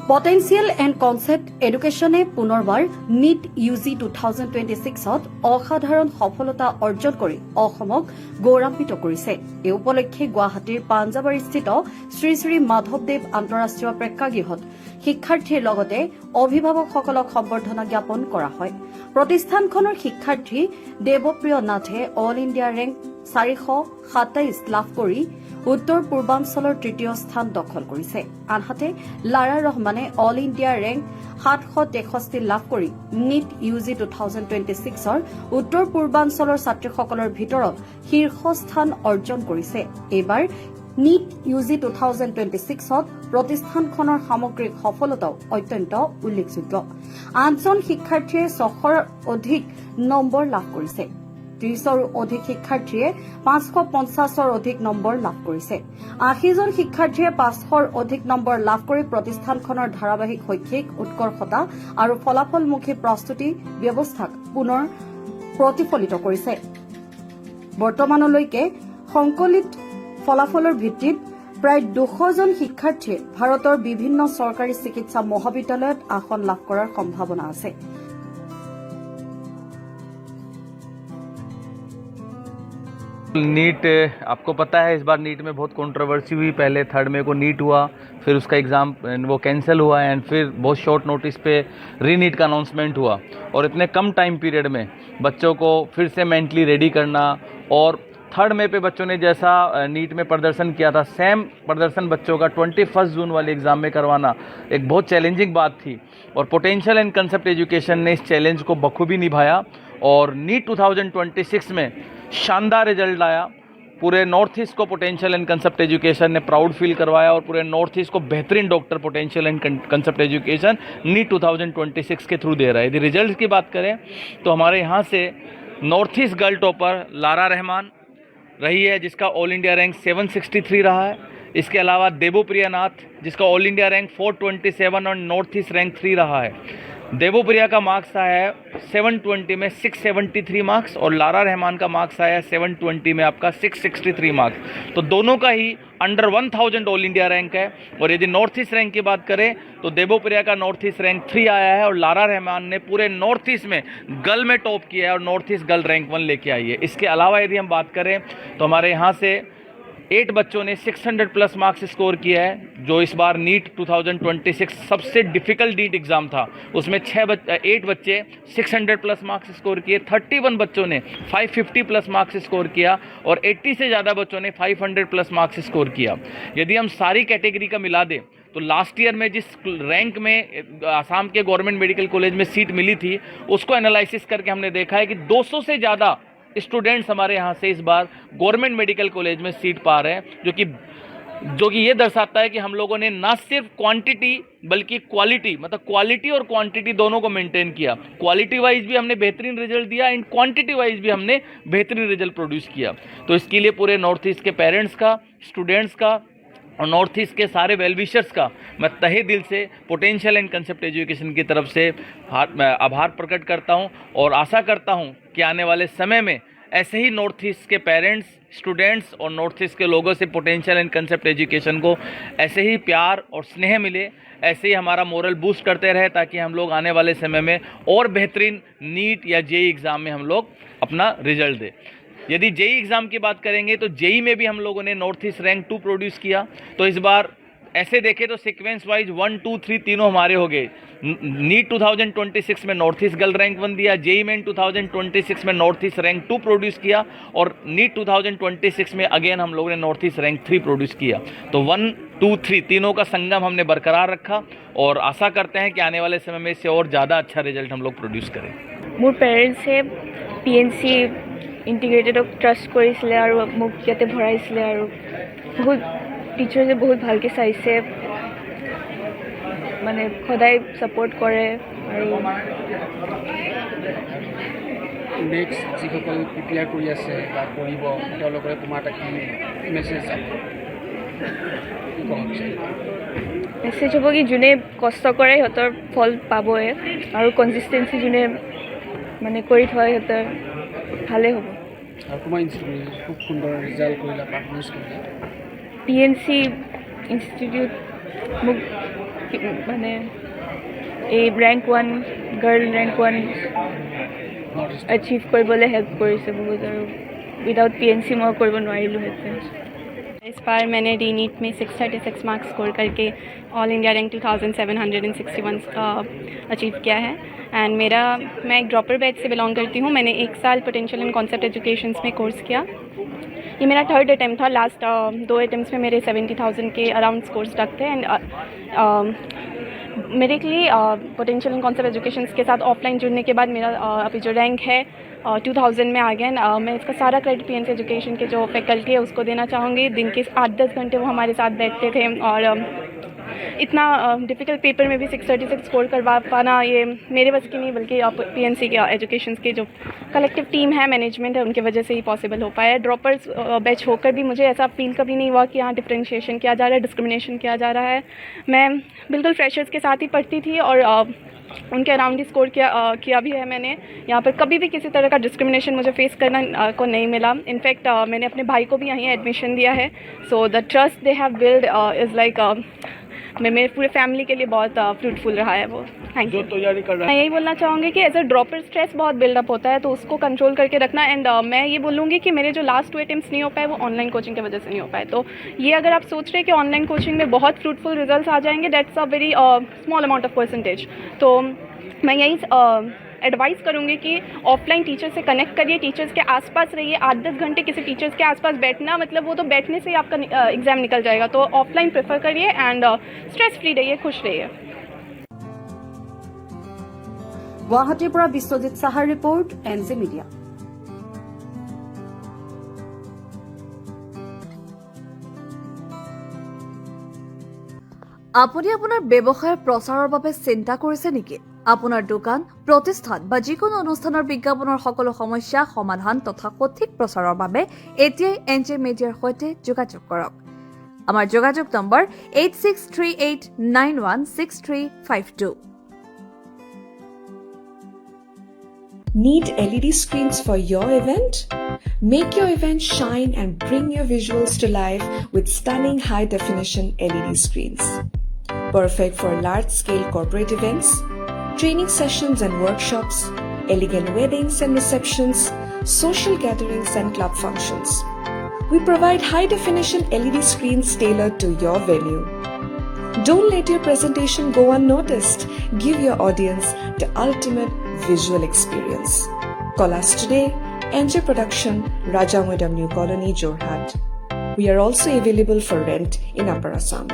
পটেন্সিয়েল and concept এডুকেশ্যনে পুনৰবাৰ NEET Yuji 2026ত অসাধাৰণ সফলতা অৰ্জন কৰি অসমক গৌৰৱান্বিত কৰিছে। এই উপলক্ষে গুৱাহাটীৰ পাঞ্জাবাৰীস্থিত শ্ৰী শ্ৰী মাধৱদেৱ আন্তঃৰাষ্ট্ৰীয় প্ৰেক্ষাগৃহত শিক্ষাৰ্থীৰ লগতে অভিভাৱকসকলক সম্বৰ্ধনা জ্ঞাপন কৰা হয়। প্ৰতিষ্ঠানখনৰ শিক্ষাৰ্থী দেৱপ্ৰিয় নাথে অল ইণ্ডিয়া ৰেংক 427 লাভ কৰি উত্তৰ পূৰ্বাঞ্চলৰ তৃতীয় স্থান দখল কৰিছে। আনহাতে লাৰা ৰহমানে অল ইণ্ডিয়া ৰেংক 763 লাভ কৰি নিট ইউজি 2026ৰ উত্তৰ পূৰ্বাঞ্চলৰ ছাত্ৰীসকলৰ ভিতৰত শীৰ্ষস্থান অৰ্জন কৰিছে। এইবাৰ নিট ইউজি 2026ত প্ৰতিষ্ঠানখনৰ সামগ্ৰিক সফলতাও অত্যন্ত উল্লেখযোগ্য। 8জন শিক্ষাৰ্থীয়ে 600ৰ অধিক নম্বৰ লাভ কৰিছে। 30ৰো অধিক শিক্ষাৰ্থীয়ে 550ৰ অধিক নম্বৰ লাভ কৰিছে। 80জন শিক্ষাৰ্থীয়ে 500ৰ অধিক নম্বৰ লাভ কৰি প্ৰতিষ্ঠানখনৰ ধাৰাবাহিক শৈক্ষিক উৎকৰ্ষতা আৰু ফলাফলমুখী প্ৰস্তুতি ব্যৱস্থাক পুনৰ প্ৰতিফলিত কৰিছে। বৰ্তমানলৈকে সংকলিত ফলাফলৰ ভিত্তিত প্ৰায় 200জন শিক্ষাৰ্থীয়ে ভাৰতৰ বিভিন্ন চৰকাৰী চিকিৎসা মহাবিদ্যালয়ত আসন লাভ কৰাৰ সম্ভাৱনা আছে। नीट आपको पता है इस बार नीट में बहुत कंट्रोवर्सी हुई। पहले 3rd मई को नीट हुआ, फिर उसका एग्ज़ाम वो कैंसिल हुआ एंड फिर बहुत शॉर्ट नोटिस पे रीनीट का अनाउंसमेंट हुआ। और इतने कम टाइम पीरियड में बच्चों को फिर से मेंटली रेडी करना और 3rd मई पे बच्चों ने जैसा नीट में प्रदर्शन किया था सेम प्रदर्शन बच्चों का 21 जून वाले एग्ज़ाम में करवाना एक बहुत चैलेंजिंग बात थी। और पोटेंशियल एंड कंसेप्ट एजुकेशन ने इस चैलेंज को बखूबी निभाया और नीट 2026 में शानदार रिजल्ट लाया। पूरे नॉर्थ ईस्ट को पोटेंशियल एंड कंसेप्ट एजुकेशन ने प्राउड फील करवाया और पूरे नॉर्थ ईस्ट को बेहतरीन doctor potential and concept education NEET 2026 के थ्रू दे रहा है। यदि रिजल्ट की बात करें तो हमारे यहाँ से north east girl topper Lara Rahman रही है, जिसका ऑल इंडिया रैंक 763 रहा है। इसके अलावा देवप्रिया नाथ जिसका ऑल इंडिया रैंक 427 और नॉर्थ ईस्ट रैंक 3 रहा है। देवप्रिया का मार्क्स आया है 720 में 673 मार्क्स और लारा रहमान का मार्क्स आया है 720 में आपका 663 मार्क्स। तो दोनों का ही अंडर 1000 ऑल इंडिया रैंक है। और यदि नॉर्थ ईस्ट रैंक की बात करें तो देवप्रिया का नॉर्थ ईस्ट रैंक 3 आया है और लारा रहमान ने पूरे नॉर्थ ईस्ट में गर्ल में टॉप किया है और नॉर्थ ईस्ट गर्ल रैंक 1 लेके आई है। इसके अलावा यदि हम बात करें तो हमारे यहाँ से 8 बच्चों ने 600 प्लस मार्क्स स्कोर किया है, जो इस बार नीट 2026 सबसे डिफ़िकल्ट नीट एग्ज़ाम था। उसमें 8 बच्चे 600 प्लस मार्क्स स्कोर किए, 31 बच्चों ने 550 प्लस मार्क्स स्कोर किया और 80 से ज़्यादा बच्चों ने 500 प्लस मार्क्स स्कोर किया। यदि हम सारी कैटेगरी का मिला दें तो लास्ट ईयर में जिस रैंक में आसाम के गवर्नमेंट मेडिकल कॉलेज में सीट मिली थी उसको एनालिसिस करके हमने देखा है कि 200 से ज़्यादा स्टूडेंट्स हमारे यहाँ से इस बार गवर्नमेंट मेडिकल कॉलेज में सीट पा रहे हैं, जो कि ये दर्शाता है कि हम लोगों ने ना सिर्फ क्वांटिटी बल्कि क्वालिटी, मतलब क्वालिटी और क्वांटिटी दोनों को मेंटेन किया। क्वालिटी वाइज भी हमने बेहतरीन रिजल्ट दिया एंड क्वांटिटी वाइज भी हमने बेहतरीन रिजल्ट प्रोड्यूस किया। तो इसके लिए पूरे नॉर्थ ईस्ट के पेरेंट्स का, स्टूडेंट्स का और नॉर्थ ईस्ट के सारे वेलविशर्स का मैं तहे दिल से पोटेंशियल एंड कंसेप्ट एजुकेशन की तरफ से आभार प्रकट करता हूं और आशा करता हूं कि आने वाले समय में ऐसे ही नॉर्थ ईस्ट के पेरेंट्स, स्टूडेंट्स और नॉर्थ ईस्ट के लोगों से पोटेंशियल एंड कंसेप्ट एजुकेशन को ऐसे ही प्यार और स्नेह मिले, ऐसे ही हमारा मोरल बूस्ट करते रहे ताकि हम लोग आने वाले समय में और बेहतरीन नीट या जेई एग्ज़ाम में हम लोग अपना रिजल्ट दें। यदि जेई एग्ज़ाम की बात करेंगे तो जेई में भी हम लोगों ने नॉर्थ ईस्ट रैंक 2 प्रोड्यूस किया। तो इस बार ऐसे देखें तो सीक्वेंस वाइज 1, 2, 3 तीनों हमारे हो गए। नीट 2026 में नॉर्थ ईस्ट गर्ल रैंक 1 दिया, जेई में 2026 में नॉर्थ ईस्ट रैंक 2 प्रोड्यूस किया और नीट 2026 में अगेन हम लोगों ने नॉर्थ ईस्ट रैंक 3 प्रोड्यूस किया। तो 1, 2, 3 तीनों का संगम हमने बरकरार रखा और आशा करते हैं कि आने वाले समय में इससे और ज़्यादा अच्छा रिजल्ट हम लोग प्रोड्यूस करें। मोर पेरेंट्से PNC ইণ্টিগ্ৰেটেডক ট্ৰাষ্ট কৰিছিলে আৰু মোক ইয়াতে ভৰাইছিলে আৰু বহুত টিচাৰ্ছে বহুত ভালকৈ চাইছে, মানে সদায় ছাপোৰ্ট কৰে। আৰু নেক্সট যিসকল প্ৰিপেয়াৰ কৰি আছে বা কৰিব তেওঁলোকে তোমাৰ এটা কি মেছেজ মেছেজ হ'ব কি যোনে কষ্ট কৰে সিহঁতৰ ফল পাবই আৰু কনচিষ্টেঞ্চি যোনে মানে কৰি থয় সিহঁতৰ ভালে হ'ব। আৰু তোমাৰ ইনষ্টিটিউট খুব সুন্দৰ ৰিজাল্ট কৰিলা, পাৰফৰ্মেঞ্চ কৰিলা। PNC ইনষ্টিটিউট মোক মানে এই ৰেংক 1 গাৰ্ল ৰেংক 1 এচিভ কৰিবলৈ হেল্প কৰিছে বহুত আৰু উইদাউট PNC মই কৰিব নোৱাৰিলোহেঁতেন। इस बार मैंने डी नीट में 636 मार्क्स स्कोर करके ऑल इंडिया रैंक 2761 अचीव किया है। एंड मैं एक ड्रॉपर बैच से बिलोंग करती हूँ। मैंने 1 साल पोटेंशियल एंड कॉन्सेप्ट एजुकेशंस में कोर्स किया। ये मेरा 3rd अटैम्प्ट था। लास्ट 2 अटैम्प्ट्स में मेरे 70,000 के अराउंड स्कोर स्टक थे। एंड मेरे लिए पोटेंशियल एंड कॉन्सेप्ट एजुकेशंस के साथ ऑफलाइन जुड़ने के बाद मेरा अभी जो रैंक है 2000 में आ गया। मैं इसका सारा क्रेडिट PNC एजुकेशन के जो फैकल्टी है उसको देना चाहूँगी। दिन के 8-10 घंटे वो हमारे साथ बैठते थे और इतना डिफ़िकल्ट पेपर में भी 636 स्कोर करवा पाना ये मेरे बस की नहीं बल्कि PNC के एजुकेशन के जो कलेक्टिव टीम है, मैनेजमेंट है, उनकी वजह से ही पॉसिबल हो पाया है। ड्रॉपर्स बैच होकर भी मुझे ऐसा फील कभी नहीं हुआ कि यहाँ डिफ्रेंशिएशन किया जा रहा है, डिस्क्रिमिनेशन किया जा रहा है। मैं बिल्कुल फ्रेशर्स के साथ ही पढ़ती थी और उनके अराउंड ही स्कोर किया भी है मैंने। यहाँ पर कभी भी किसी तरह का डिस्क्रिमिनेशन मुझे फेस करना को नहीं मिला। इनफैक्ट मैंने अपने भाई को भी यहीं एडमिशन दिया है। So the trust they have build is like मेरे पूरे फैमिली के लिए बहुत फ्रूटफुल रहा है वो। Thank you. तैयारी कर रहा मैं यही बोलना चाहूँगी कि एज अ ड्रॉपर स्ट्रेस बहुत बिल्डअप होता है तो उसको कंट्रोल करके रखना। एंड मैं ये बोलूँगी कि मेरे जो लास्ट 2 अटेम्प्ट्स नहीं हो पाए वो ऑनलाइन कोचिंग की वजह से नहीं हो पाए। तो ये अगर आप सोच रहे हैं कि ऑनलाइन कोचिंग में बहुत फ्रूटफुल रिजल्ट्स आ जाएंगे, that's a very small amount of percentage. तो मैं यही एडवाइस करूँगी कि ऑफलाइन टीचर से कनेक्ट करिए, टीचर्स के आसपास रहिए। 8-10 घंटे किसी टीचर्स के आसपास बैठना मतलब वो तो बैठने से ही आपका एग्ज़ाम निकल जाएगा। तो ऑफलाइन प्रेफर करिए एंड स्ट्रेस फ्री रहिए, खुश रहिए। গুৱাহাটীৰ পৰা বিশ্বজিৎ সাহাৰ ৰিপৰ্ট, NG মিডিয়া। আপুনি আপোনাৰ ব্যৱসায়ৰ প্ৰচাৰৰ বাবে চিন্তা কৰিছে নেকি? আপোনাৰ দোকান, প্ৰতিষ্ঠান বা যিকোনো অনুষ্ঠানৰ বিজ্ঞাপনৰ সকলো সমস্যা সমাধান তথা সঠিক প্ৰচাৰৰ বাবে এতিয়াই NG মিডিয়াৰ সৈতে যোগাযোগ কৰক। আমাৰ যোগাযোগ number 8638916352। Need LED screens for your event? Make your event shine and bring your visuals to life with stunning high-definition LED screens. Perfect for large-scale corporate events, training sessions and workshops, elegant weddings and receptions, social gatherings and club functions. We provide high-definition LED screens tailored to your venue. Don't let your presentation go unnoticed. Give your audience the ultimate visual experience. Call us today, NJ Production, Rajamoidam New Colony, Jorhat. We are also available for rent in Upper Assam.